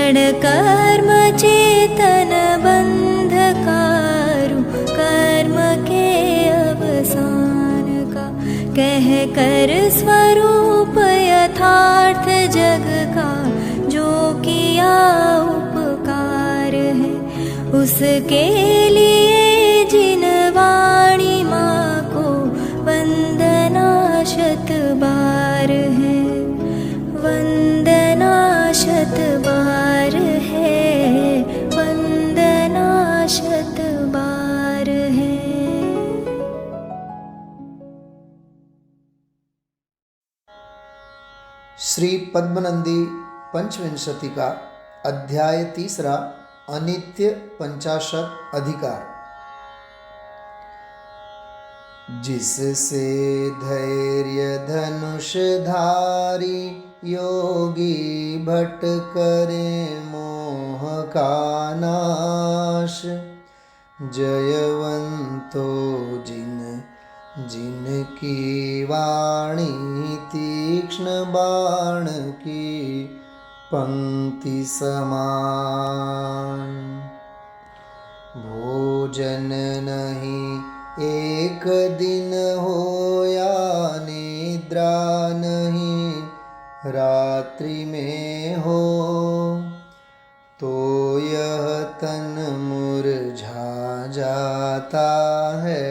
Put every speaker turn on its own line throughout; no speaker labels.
जड़ कर्म चेतन बंधकारु कर्म के अवसान का, कह कर स्वरूप यथार्थ जग का जो किया उपकार है, उसके लिए जिन वाणी माँ को वंदना शत बार है, वंदना शत बार है, वंदना शत बार है।
श्री पद्मनंदी पंचविंशति का अध्याय 3 अनित्य पंचाशत अधिकार। जिससे धैर्य धनुषधारी योगी भट करे मोह का नाश, जयवंतो जिनकी वाणी तीक्ष्ण बाण की पंक्ति समान। भोजन नहीं एक दिन होया, निद्रा नहीं रात्रि में हो, तो यह तन मुरझा जाता है,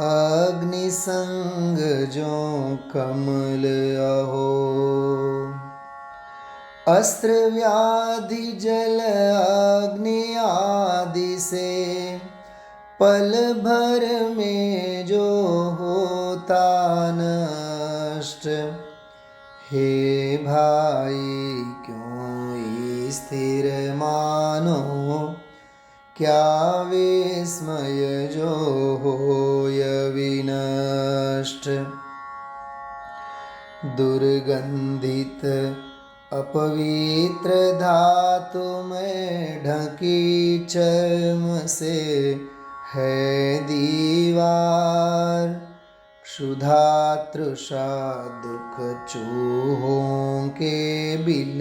अग्नि संग जो कमल अहो। अस्त्र व्याधि जल अग्नि आदि से पल भर में जो होता नष्ट, हे भाई क्यों स्थिर मानो, क्या विस्मय जो होय विनष्ट। दुर्गंधित अपवित्र धातु में ढकी चर्म से है दीवार, क्षुधा तृषा दुख चूहों के बिल,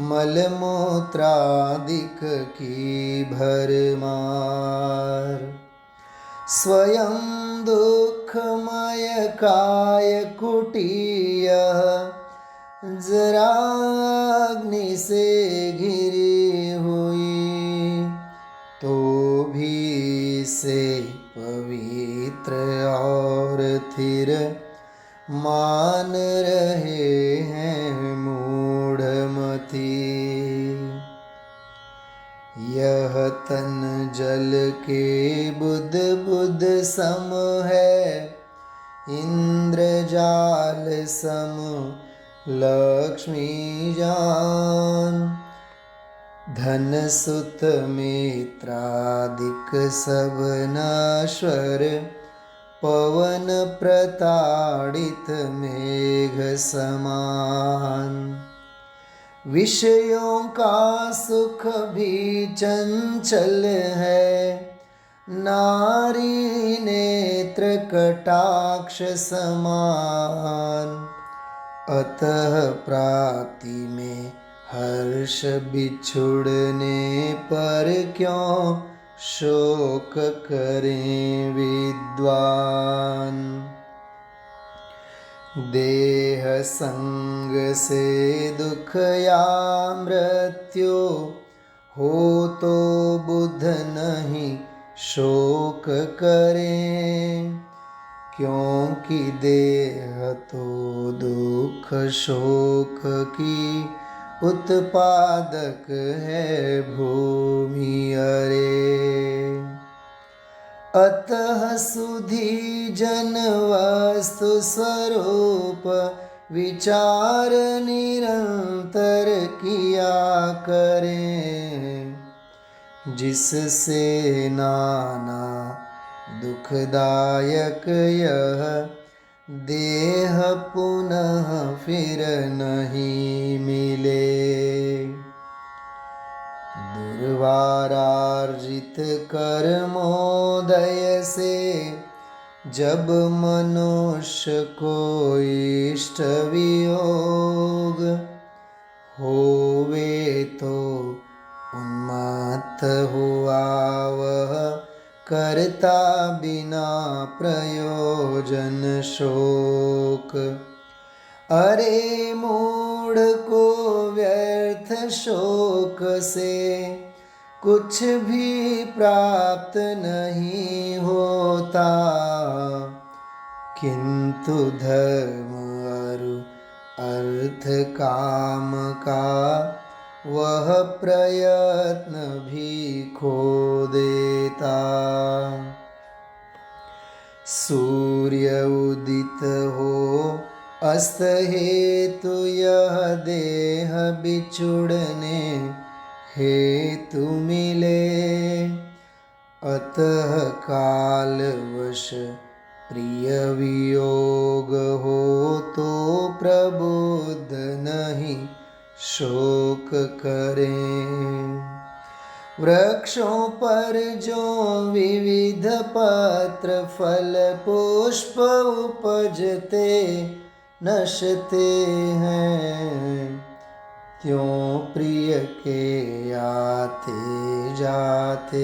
मल मूत्रादिक की भरमार। स्वयं दुखमय काय कुटीय, जरा अग्नि से घिरी हुई, तो भी से पवित्र और थिर मान रहे हैं मूढ़मती। यह तन जल के बुद बुद सम है, इंद्रजाल सम लक्ष्मी जान, धन सुत मित्रादिक सब नश्वर, पवन प्रताड़ित मेघ समान। विषयों का सुख भी चंचल है, नारी नेत्र कटाक्ष समान, अतः प्राप्ति में हर्ष बिछुड़ने पर क्यों शोक करें विद्वान। देह संग से दुख या मृत्यु हो तो बुध नहीं शोक करें, क्योंकि देह तो दुख शोक की उत्पादक है भूमि अरे। अतः सुधी जन वस्तु स्वरूप विचार निरंतर किया करें, जिससे नाना दुखदायक यह देह पुनः फिर नहीं मिले। दुर्वारार्जित कर्मोदय से जब मनुष्य को इष्ट वियोग होवे तो उन्मत्त हुआ वह, करता बिना प्रयोजन शोक। अरे मूढ़ को व्यर्थ शोक से कुछ भी प्राप्त नहीं होता, किंतु धर्म अरु अर्थ काम का वह प्रयत्न भी खो देता। सूर्य उदित हो अस्त हेतु यह देह बिछुड़ने हेतु मिले, अतः कालवश प्रिय वियोग हो तो प्रबुद्ध नहीं शोक करें। वृक्षों पर जो विविध पत्र फल पुष्प उपजते नशते हैं, क्यों प्रिय के आते जाते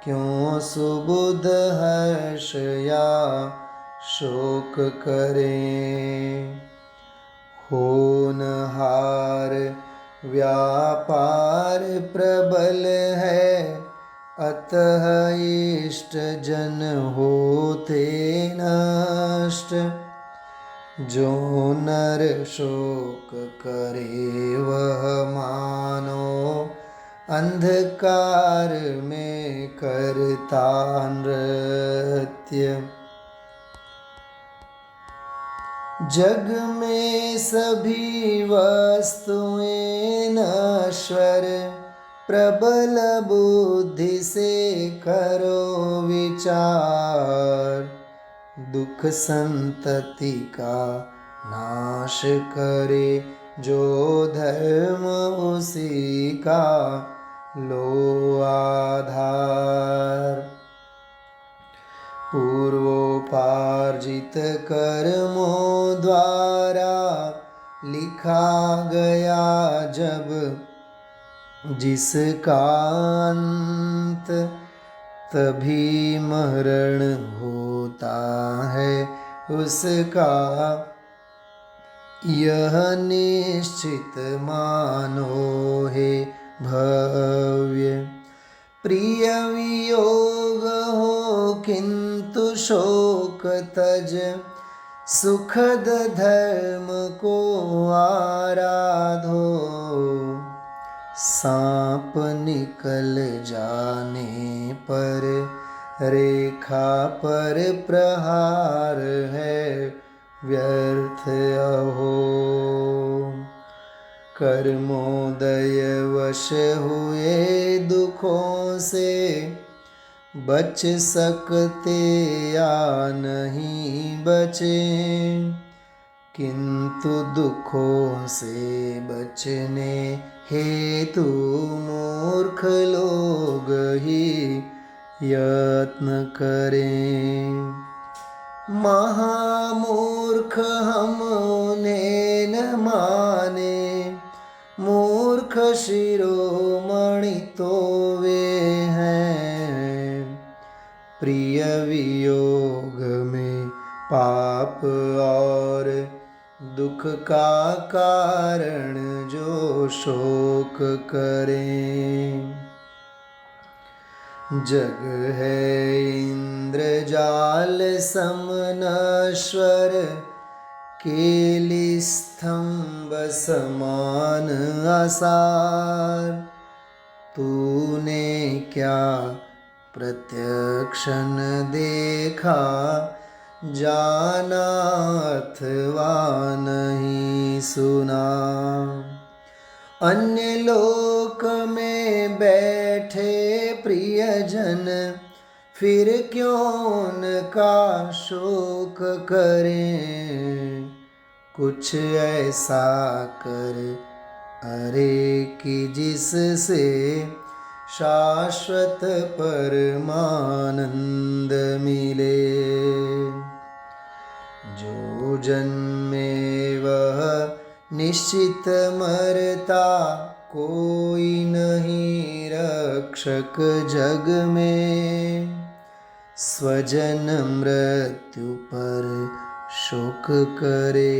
क्यों सुबुध हर्ष या शोक करें। होनहार व्यापार प्रबल है, अतः इष्ट जन होते नष्ट। जो नर शोक करे वह मानो अंधकार में करता नृत्य। जग में सभी वस्तुएं नश्वर, प्रबल बुद्धि से करो विचार। दुख संतति का नाश करे जो धर्म उसी का लो आधार। पूर्वोपार्जित कर्मों द्वारा लिखा गया जब जिसका अंत, तभी मरण होता है उसका, यह निश्चित मानो हे भव्य। प्रिय वियोग हो किंतु शोक तज, सुखद धर्म को आराधो। सांप निकल जाने पर रेखा पर प्रहार है व्यर्थ अहो। कर्मोदय वश हुए दुखों से बच सकते या नहीं बचे, किंतु दुखों से बचने हेतु मूर्ख लोग ही यत्न करें। महामूर्ख हम उन्हें न माने, मूर्ख शिरोमणि तो वे हैं। प्रिय वियोग में पाप और दुख का कारण जो शोक करें। जग है इंद्रजाल सम नश्वर, केली स्तंभ समान आसार। तूने क्या प्रत्यक्ष न देखा, जाना अथवा नहीं सुना। अन्य लोक में बैठे प्रियजन, फिर क्यों उनका शोक करें। कुछ ऐसा कर अरे कि जिससे शाश्वत परमानंद मिले। जो जन्मे वह निश्चित मरता कोई नहीं रक्षक जग में। स्वजन मृत्यु पर शोक करे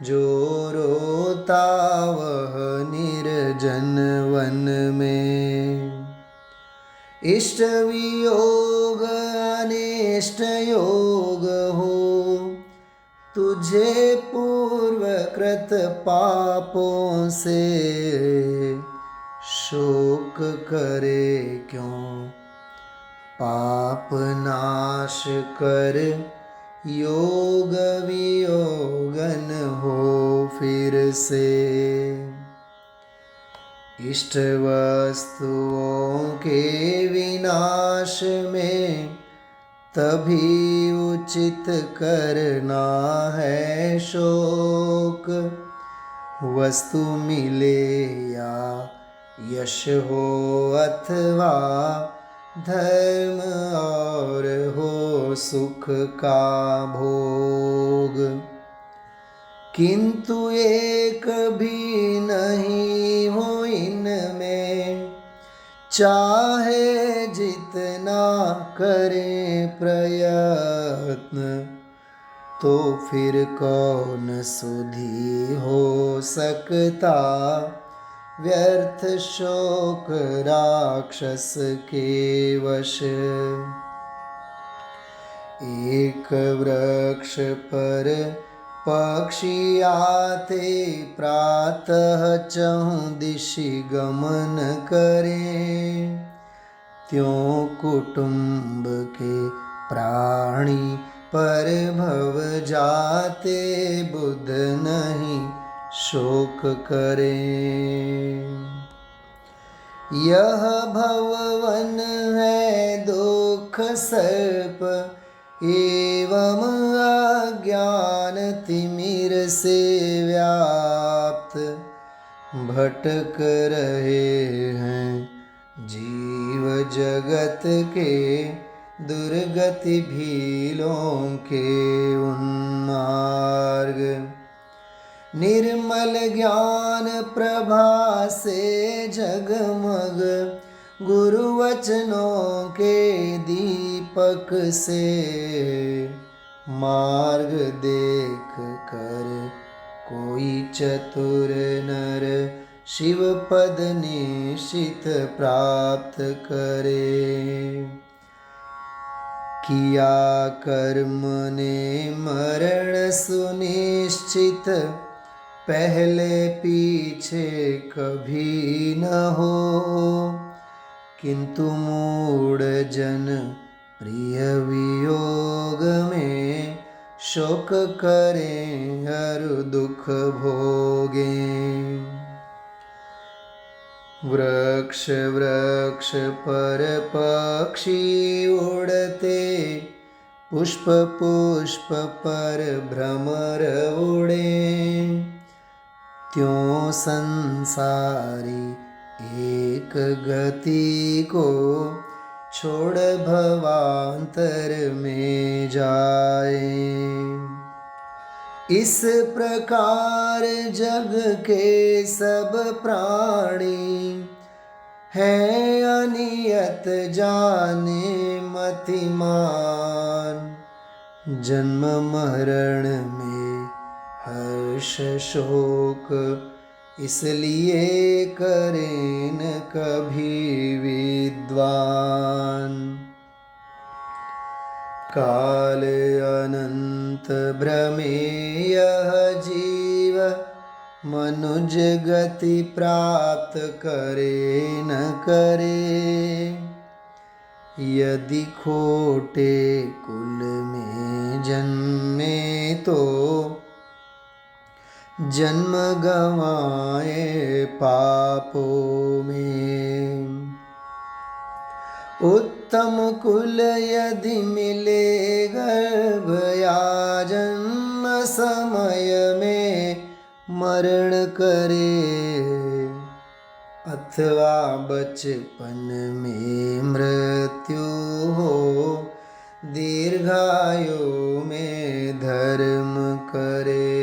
जो रोता वह निर्जन वन में। इष्ट वियोग अनिष्ट योग हो तुझे पूर्व कृत पापों से। शोक करे क्यों पाप नाश कर योग वियोगन हो फिर से। इष्ट वस्तुओं के विनाश में तभी उचित करना है शोक। वस्तु मिले या यश हो अथवा धर्म और हो सुख का भोग, किंतु एक भी नहीं हो इनमें। चाहे जितना करे प्रयत्न तो फिर कौन सुधि हो सकता। व्यर्थ शोक राक्षस के वश। एक वृक्ष पर पक्षी आते प्रातः चहुं दिशि गमन करें। त्यों कुटुंब के प्राणी पर भव जाते बुध नहीं शोक करें। यह भववन है दुख सर्प एवं अज्ञान तिमिर से व्याप्त। भटक रहे हैं जीव जगत के दुर्गति भीलों के उन्मार्ग। निर्मल ज्ञान प्रभा से जगमग गुरु वचनों के दीपक से। मार्ग देख कर कोई चतुर नर शिव पद निश्चित प्राप्त करे। किया कर्म ने मरण सुनिश्चित पहले पीछे कभी न हो। किंतु मूढ़ जन प्रिय वियोग में शोक करें हर दुख भोगें। वृक्ष वृक्ष पर पक्षी उड़ते पुष्प पुष्प पर भ्रमर उड़े। त्यों संसारी एक गति को छोड़ भवांतर में जाए। इस प्रकार जग के सब प्राणी हैं अनियत जाने मतिमान। जन्म मरण में हर्ष शोक इसलिए करें न कभी विद्वान। काल अनंत भ्रमे यह जीव मनुज गति प्राप्त करे न करे। यदि खोटे कुल में जन्मे तो जन्म गवाए पापों में। उत्तम कुल यदि मिले गर्भ या जन्म समय में मरण करे। अथवा बचपन में मृत्यु हो दीर्घायु में धर्म करे।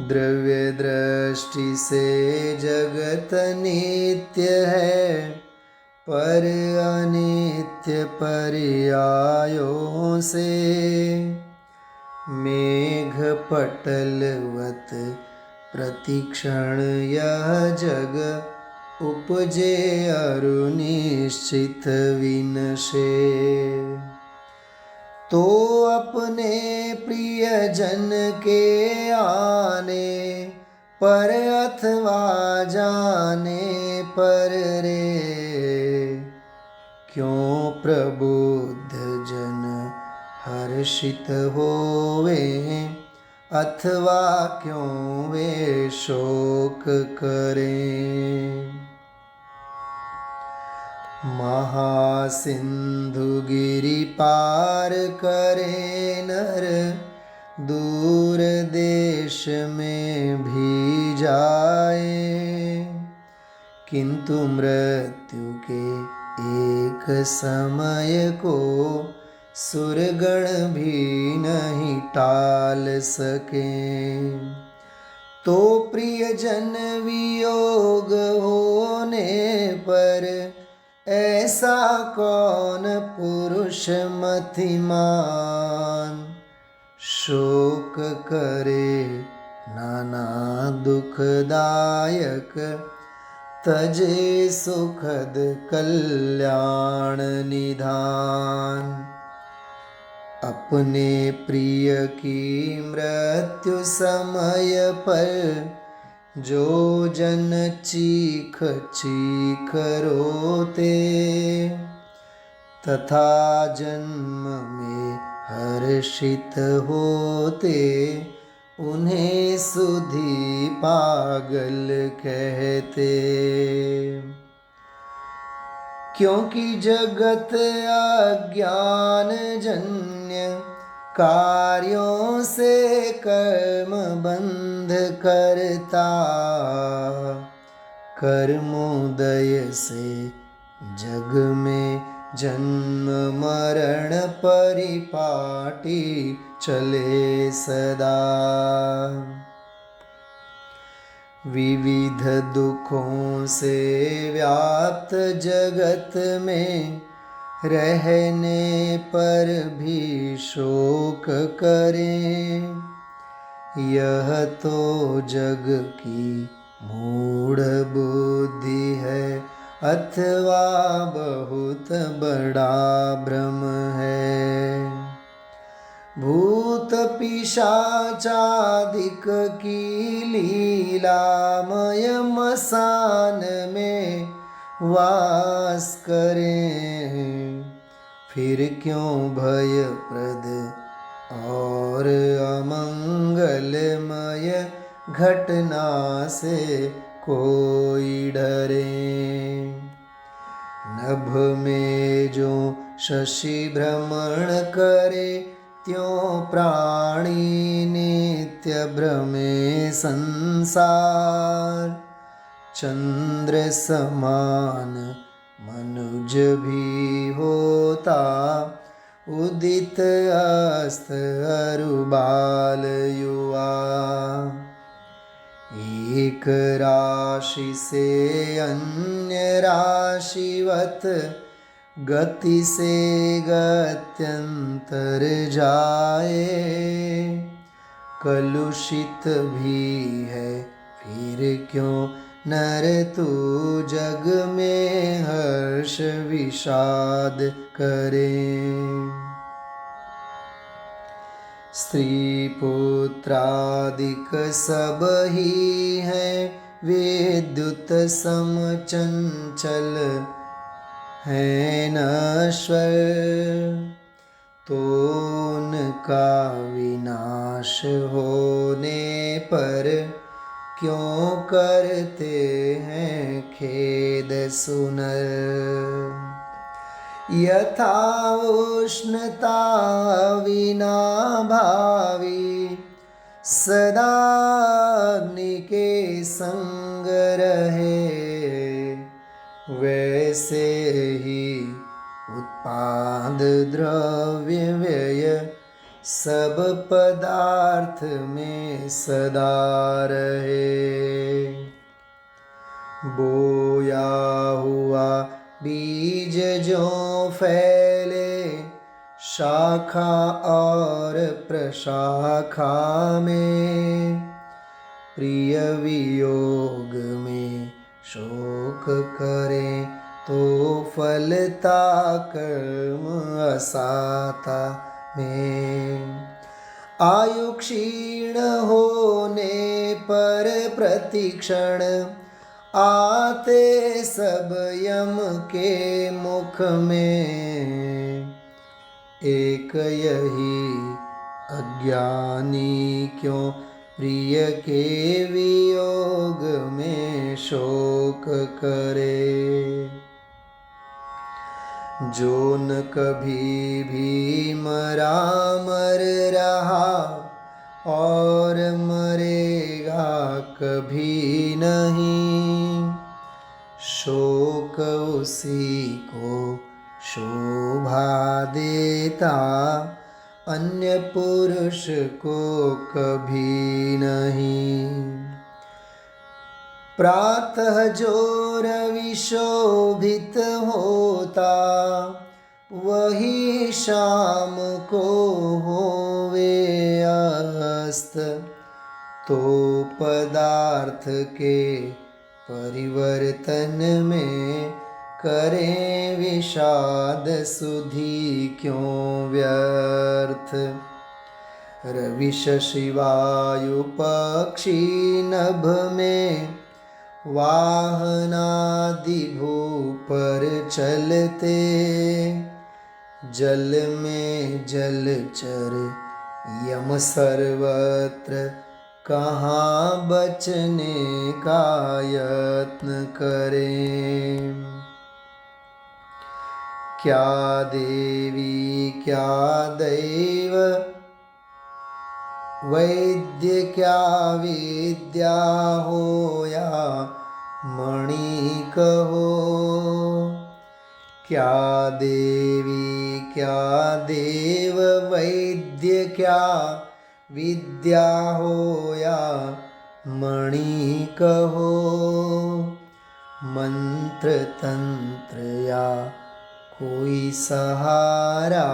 द्रव्य दृष्टि से जगत नित्य है, पर अनित्य पर्यायों से। मेघ पटलवत प्रतिक्षण यह जग, उपजे अरुनिश्चित विनशे। तो अपने प्रियजन के आने पर अथवा जाने पर रे, क्यों प्रबुद्ध जन हर्षित होवे, अथवा क्यों वे शोक करें। महासिंधु गिरि पार करे नर, दूर देश में भी जाए। किंतु मृत्यु के एक समय को, सुरगण भी नहीं टाल सके। तो प्रियजन वियोग होने पर, ऐसा कौन पुरुष मतिमान, शोक करे नाना दुखदायक, तजे सुखद कल्याण निधान। अपने प्रिय की मृत्यु समय पर, जो जन चीख चीख रोते, तथा जन्म में हर्षित होते, उन्हें सुधी पागल कहते। क्योंकि जगत अज्ञान जन्य कार्यों से कर्म बंध करता, कर्मोदय से जग में जन्म मरण परिपाटी चले सदा। विविध दुखों से व्याप्त जगत में, रहने पर भी शोक करें। यह तो जग की मूढ़ बुद्धि है, अथवा बहुत बड़ा भ्रम है। भूत पिशाचादिक की लीलामय मसान में वास करें, फिर क्यों भयप्रद और अमंगलमय घटना से कोई डरे। नभ में जो शशि भ्रमण करे, त्यों प्राणी नित्य भ्रमे संसार। चंद्र समान मनुज भी होता, उदित अस्त अरु बाल युवा। एक राशि से अन्य राशिवत, गति से गत्यंतर जाए। कलुषित भी है फिर क्यों नर तू, जग में हर्ष विषाद करे। स्त्री पुत्रादिक सब ही है, विद्युत सम चंचल है नश्वर। तो उनका विनाश होने पर, क्यों करते हैं खेद सुनर। यथा उष्णता विना भावी, सदा अग्नि के संग रहे। वैसे ही उत्पाद द्रव्य व्यय, सब पदार्थ में सदा रहे। बोया हुआ बीज जो फैले शाखा और प्रशाखा में, प्रिय वियोग में शोक करें तो फलता कर्म असाता में। आयु क्षीण होने पर प्रतिक्षण आते सब यम के मुख में, एक यही अज्ञानी क्यों प्रिय के वियोग में शोक करे। जो न कभी भी मरा मर रहा और मरेगा कभी नहीं, शोक उसी को शोभा देता अन्य पुरुष को कभी नहीं। प्रातः जो रवि शोभित होता वही शाम को होवे अस्त, तो पदार्थ के परिवर्तन में करें विषाद सुधि क्यों व्यर्थ। रवि शशि वायु पक्षी नभ में वाहनादि भू पर चलते, जल में जलचर यम सर्वत्र कहाँ बचने का यत्न करें। क्या देवी क्या दैव वैद्य क्या विद्या हो या मणि कहो। क्या देवी क्या देव वैद्य क्या विद्या हो या मणि कहो। मंत्र तंत्र या कोई सहारा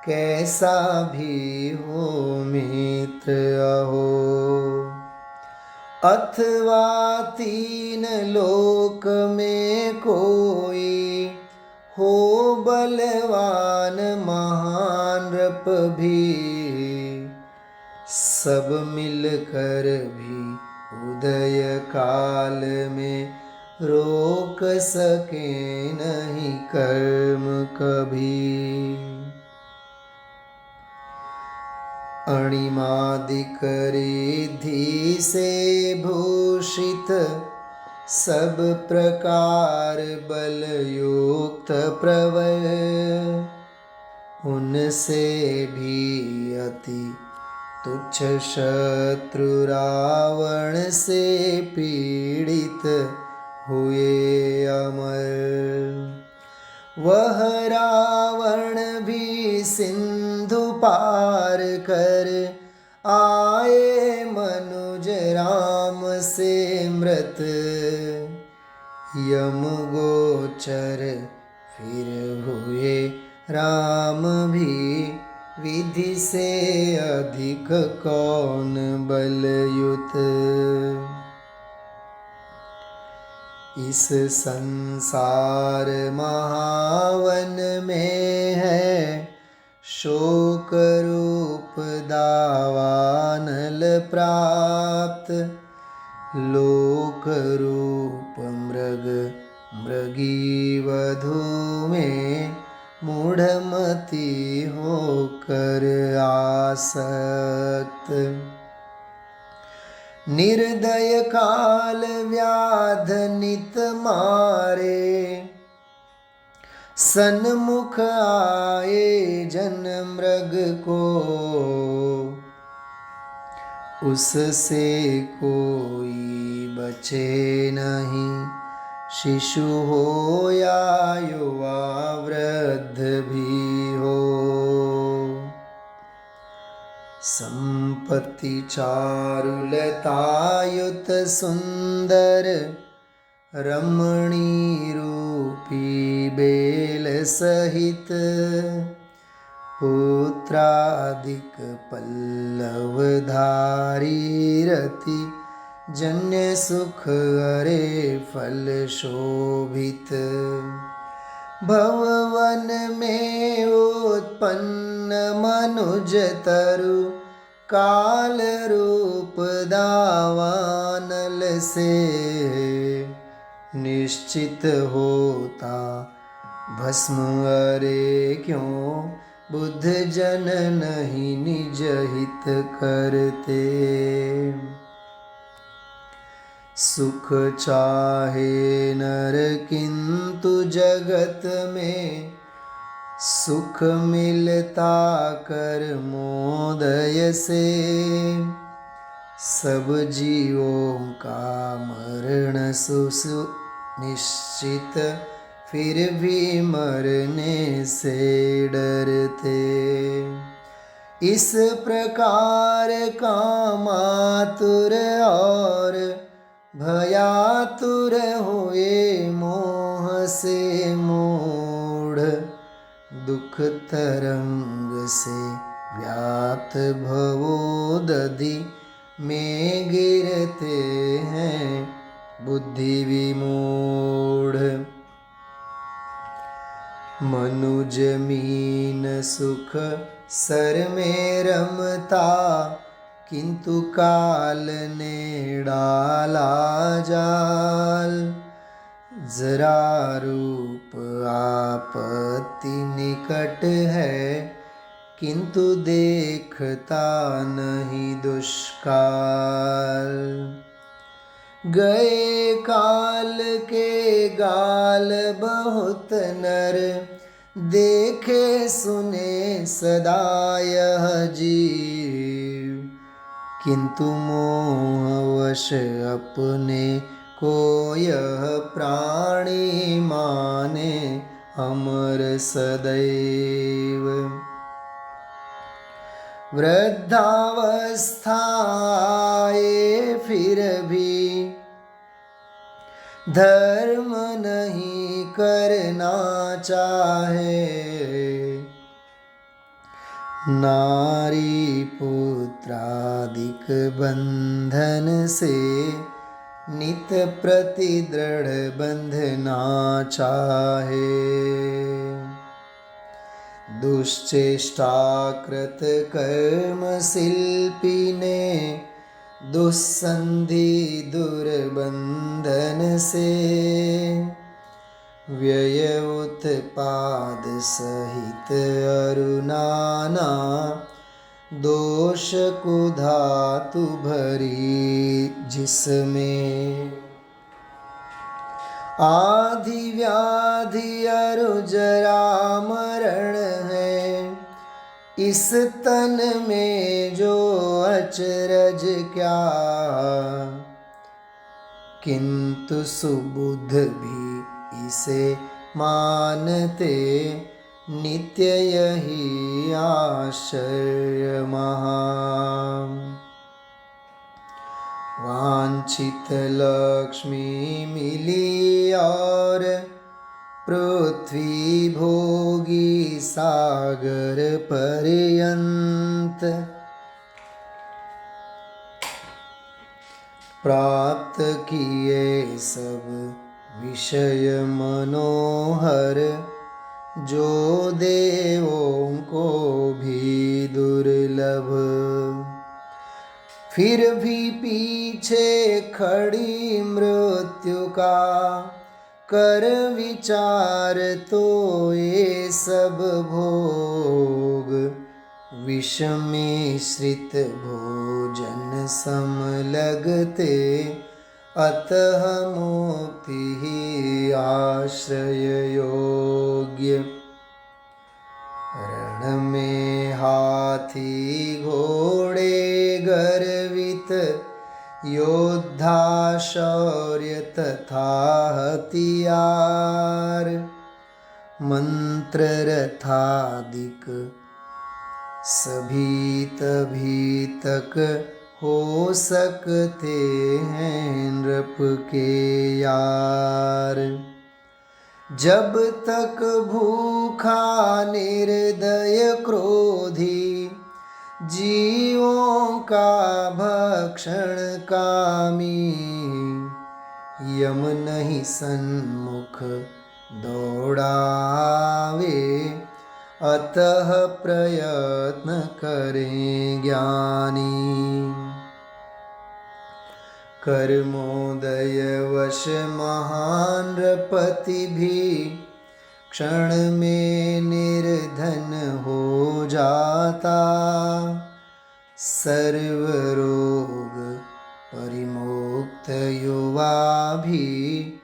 कैसा भी हो मित्र अहो। अथवा तीन लोक में कोई हो बलवान महान रप भी, सब मिलकर भी उदय काल में रोक सके नहीं कर्म कभी। अणिमादिक रिद्धि से भूषित सब प्रकार बलयुक्त प्रवर, उनसे भी अति तुच्छ शत्रु रावण से पीड़ित हुए अमर। वह रावण भी सिंधु पार कर आए मनुज राम से मृत, यम गोचर फिर हुए राम भी विधि से अधिक कौन बलयुत। इस संसार महावन में है शोक रूप दावानल प्राप्त, लोक रूप मृग मृगी वधू में मूढ़मति होकर आसक्त। निर्दय काल व्याध नित मारे, सन्मुख आए जन मृग को, उससे कोई बचे नहीं शिशु हो या युवा वृद्ध भी हो। संपत्ति चारुलतायुत सुंदर रमणी रूपी बेल सहित पुत्रादिक पल्लवधारी रति जन्य सुख हरे फल शोभित भववन में उत्पन्न मनुज तरु काल रूप दावानल से निश्चित होता भस्म अरे क्यों बुद्ध जन नहीं निज हित करते सुख चाहे नर किंतु जगत में सुख मिलता कर मोदय से सब जीवों का मरण सुनिश्चित फिर भी मरने से डरते इस प्रकार कामातुर और भयातुर हुए मोह से मूढ़ दुख तरंग से व्याप्त भवोदधि में गिरते हैं बुद्धि विमूढ़ मनुज मीन सुख सर में रमता किंतु काल ने डाला जाल जरा रूप आपत्ति निकट है किंतु देखता नहीं दुष्काल गए काल के गाल बहुत नर देखे सुने सदा यह जीव किंतु मोहवश अपने को यह प्राणी माने अमर सदैव वृद्धावस्था आए फिर भी धर्म नहीं करना चाहे नारी पुत्रादिक बंधन से नित प्रति दृढ़ बंधना चाहे दुश्चेष्टाकृत कर्म शिल्पी ने दुस्संधि दुर्बंधन से व्यय उत्पाद सहित अरुणाना दोष को धातु भरी जिसमें आधि व्याधि अरुजरा मरण है इस तन में जो अचरज क्या किंतु सुबुद्ध भी इसे मानते नित्य यही आश्चर्य महा वांछित लक्ष्मी मिली और पृथ्वी भोगी सागर पर्यंत प्राप्त किए सब विषय मनोहर जो देवों को भी दुर्लभ फिर भी पीछे खड़ी मृत्यु का कर विचार तो ये सब भोग विष मिश्रित भोजन सम लगते अतः मुक्ति ही आश्रय योग्य रण में हाथी घोड़े गर्वित योद्धा शौर्य तथा हथियार मंत्र रथादिक सभी तभी तक हो सकते हैं नृप के यार। जब तक भूखा निर्दय क्रोधी जीवों का भक्षण कामी, यम नहीं सन्मुख दौड़ावे, अतः प्रयत्न करें ज्ञानी। कर्मोदय वश महान नृपति भी क्षण में निर्धन हो जाता। सर्व रोग परिमुक्त युवा भी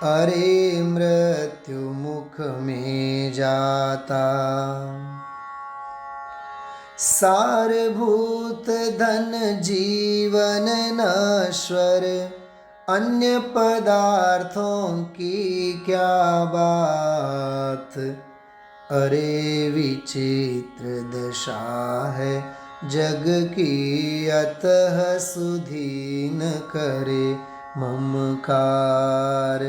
अरे मृत्यु मुख में जाता। सारभूत धन जीवन नश्वर, अन्य पदार्थों की क्या बात। अरे विचित्र दशा है जग की, अतः सुधी न करे ममकार।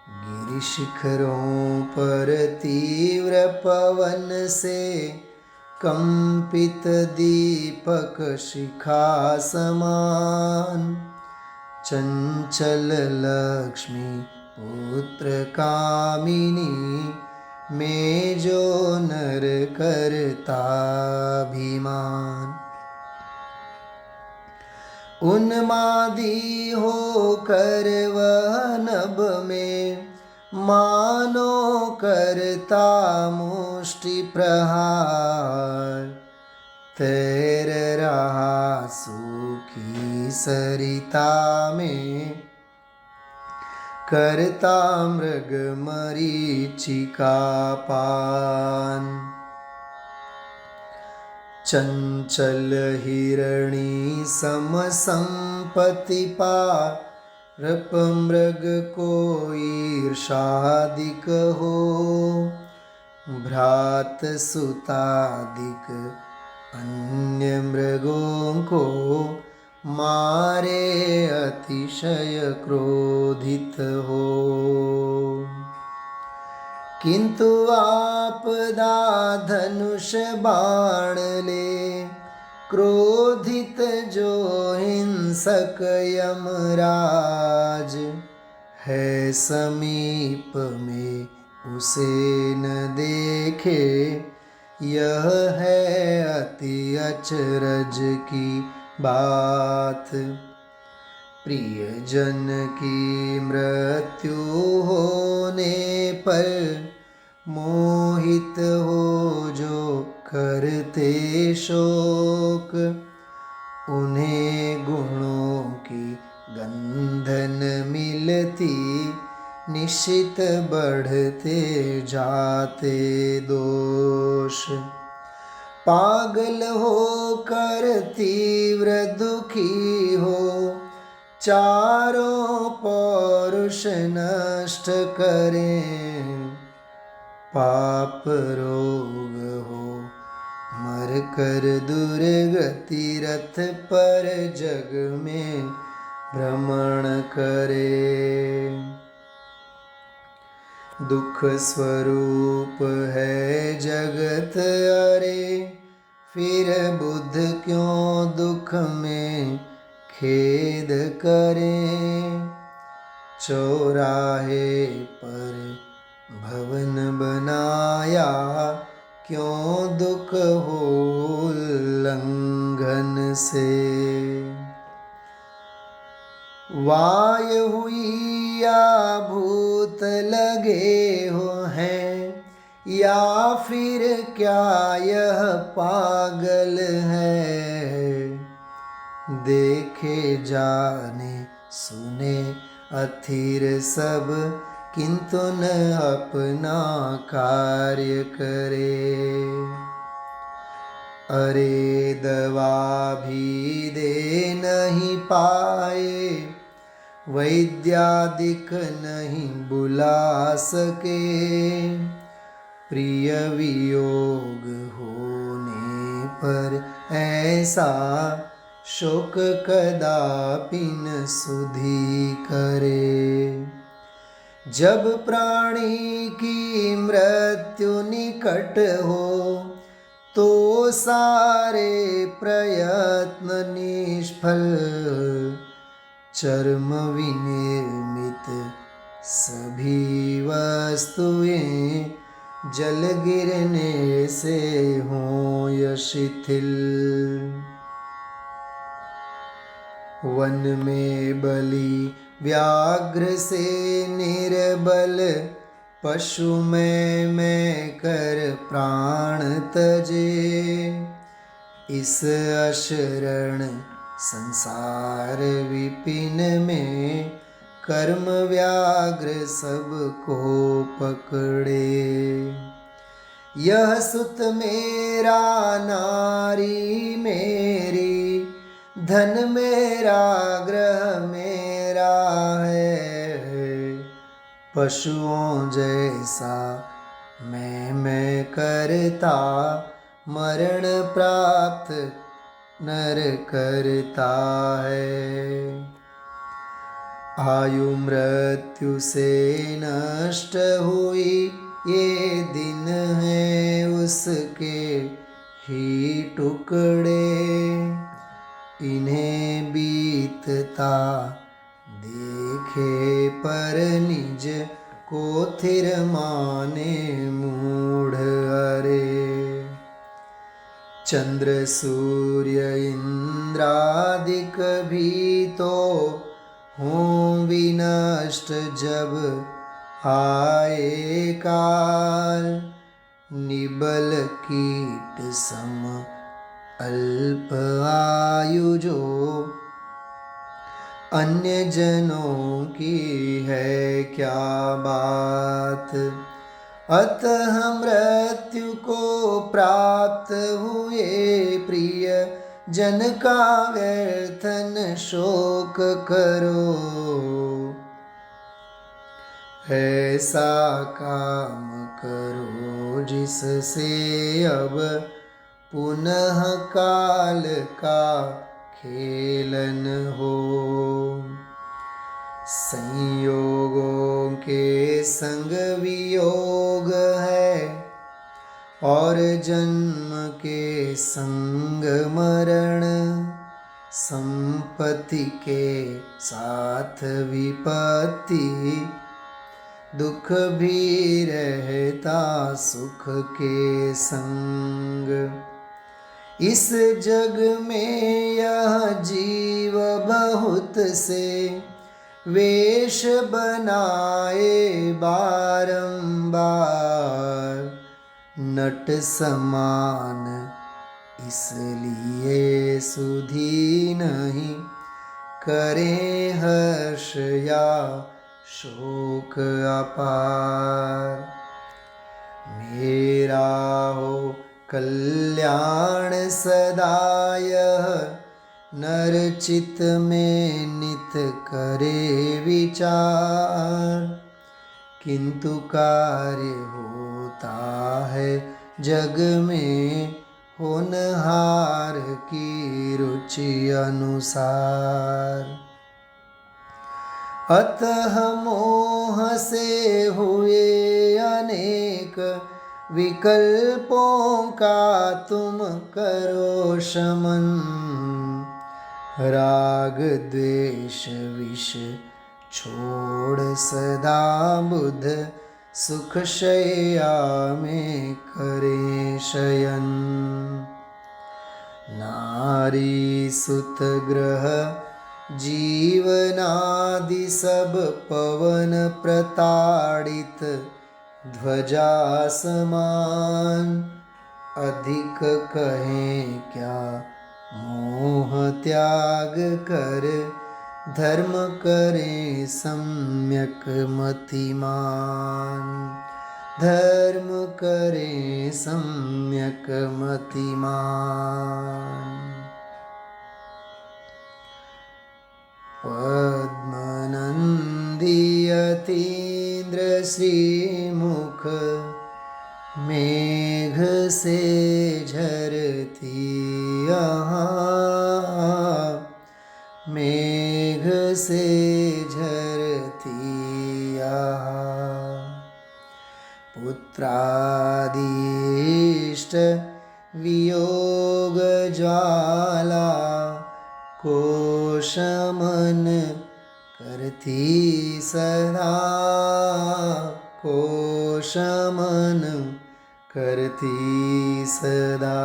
गिरि शिखरों पर तीव्र पवन से कंपित दीपक शिखा समान। चंचल लक्ष्मी पुत्र कामिनी, में जो नर करता अभिमान। उन्मादी होकर वह नभ में मानो करता मुष्टि प्रहार। तैर रहा सूखी सरिता में, करता मृग मरीचिका पान। चंचल हिरणी सम संपत्ति पा, रप मृग को ईर्षादिक हो। भ्रात सुतादिक अन्य मृगों को, मारे अतिशय क्रोधित हो। किंतु आपदा धनुष बाण ले, क्रोधित जो हिंसक यमराज। है समीप में उसे न देखे, यह है अति अचरज की बात। प्रियजन की मृत्यु होने पर, मोहित हो जो करते शोक। उन्हें गुणों की गंधन मिलती, निश्चित बढ़ते जाते दोष। पागल होकर तीव्र दुखी हो, चारों पौरुष नष्ट करें। पाप रोग हो मर कर दुर्गति, रथ पर जग में भ्रमण करे। दुख स्वरूप है जगत अरे, फिर बुद्ध क्यों दुख में खेद करें। चौराहे पर भवन बनाया, क्यों दुख हो उल्लंघन से। वाय हुई या भूत लगे हो हैं, या फिर क्या यह पागल है। देखे जाने सुने अथिर सब, किंतु न अपना कार्य करे। अरे दवा भी दे नहीं पाए, वैद्यादिक नहीं बुला सके। प्रिय वियोग होने पर ऐसा शोक कदापि न सुधि करे। जब प्राणी की मृत्यु निकट हो तो सारे प्रयत्न निष्फल, चर्म विनिर्मित सभी वस्तुएं जल गिरने से हों शिथिल। वन में बलि व्याघ्र से निर्बल, पशु में कर प्राण तजे। इस अशरण संसार विपिन में कर्म व्याघ्र सबको पकड़े। यह सुत मेरा नारी मेरी, धन मेरा ग्रह मेरा है। पशुओं जैसा मैं करता, मरण प्राप्त नर करता है। आयु मृत्यु से नष्ट हुई ये दिन है उसके ही टुकड़े। इन्हें बीतता देखे पर निज को थिर माने मूढ़ अरे। चंद्र सूर्य इंद्रादिक भी तो हों विनष्ट जब आए काल। निबल कीट सम अल्प आयु जो अन्य जनों की है क्या बात। अतः मृत्यु को प्राप्त हुए प्रिय जन का व्यर्थन शोक करो। ऐसा काम करो जिससे अब पुनः काल का खेलन हो। संयोगों के संग वियोग है और जन्म के संग मरण। संपत्ति के साथ विपत्ति, दुख भी रहता सुख के संग। इस जग में यह जीव बहुत से वेश बनाए बारंबार। नट समान इसलिए सुधी नहीं, करे हर्ष या शोक अपार। मेरा हो कल्याण सदा यह, नर चित में नित करे विचार। किंतु कार्य होता है जग में होनहार की रुचि अनुसार। अतः मोह से हुए अनेक विकल्पों का तुम करो शमन। राग द्वेष विष छोड़ सदा बुध, सुख शय्या में करे शयन। नारी सुत ग्रह जीवनादि सब पवन प्रताड़ित ध्वजा समान। अधिक कहें क्या मोह त्याग कर, धर्म करें सम्यक मतिमान। धर्म करें सम्यक मतिमान। पद्मनंदी यतीन्द्र श्रीमुख से झरती यहाँ, मेघ से झरती यहाँ। पुत्रादिष्ट वियोग ज्वाला, कोशमन करती सदा, कोशमन करती सदा।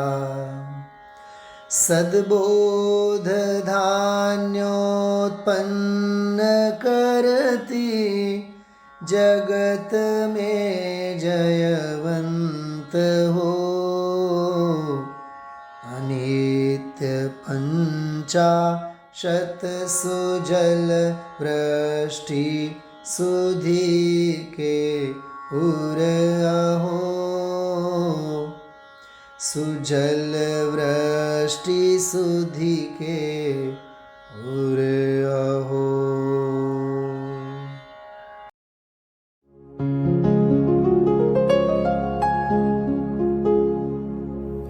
सद्बोध धान्योत्पन्न करती, जगत में जयवंत हो। अनित्य पंचाशत सुजल वृष्टि सुधि के उर अहो, सुजल वृष्टि सुधि के उर अहो।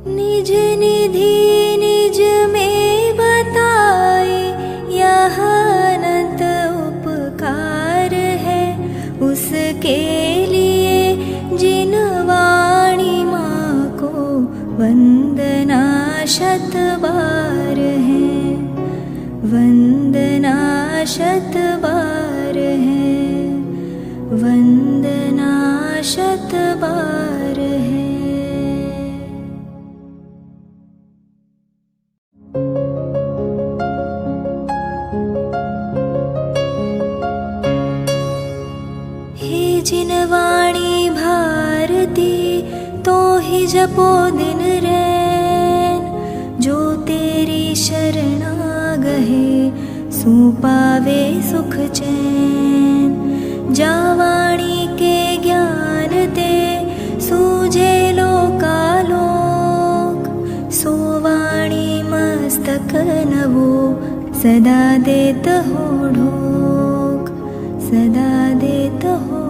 निज निधि निज में बताए, यह अनंत उपकार है उसके लिए जिन वाणी माँ को वंदना शत बार है, वंदना शत बार है, वंदना शत बार है। हे जिन वाणी भारती, तो ही जपो दिन रैन, जो तेरी शरणा गहे सो पावे सुख चैन। जा वाणी के ज्ञान दे सूझे लोकालोक, सो वाणी मस्तक नवो सदा देत हो ढोक, सदा देत हो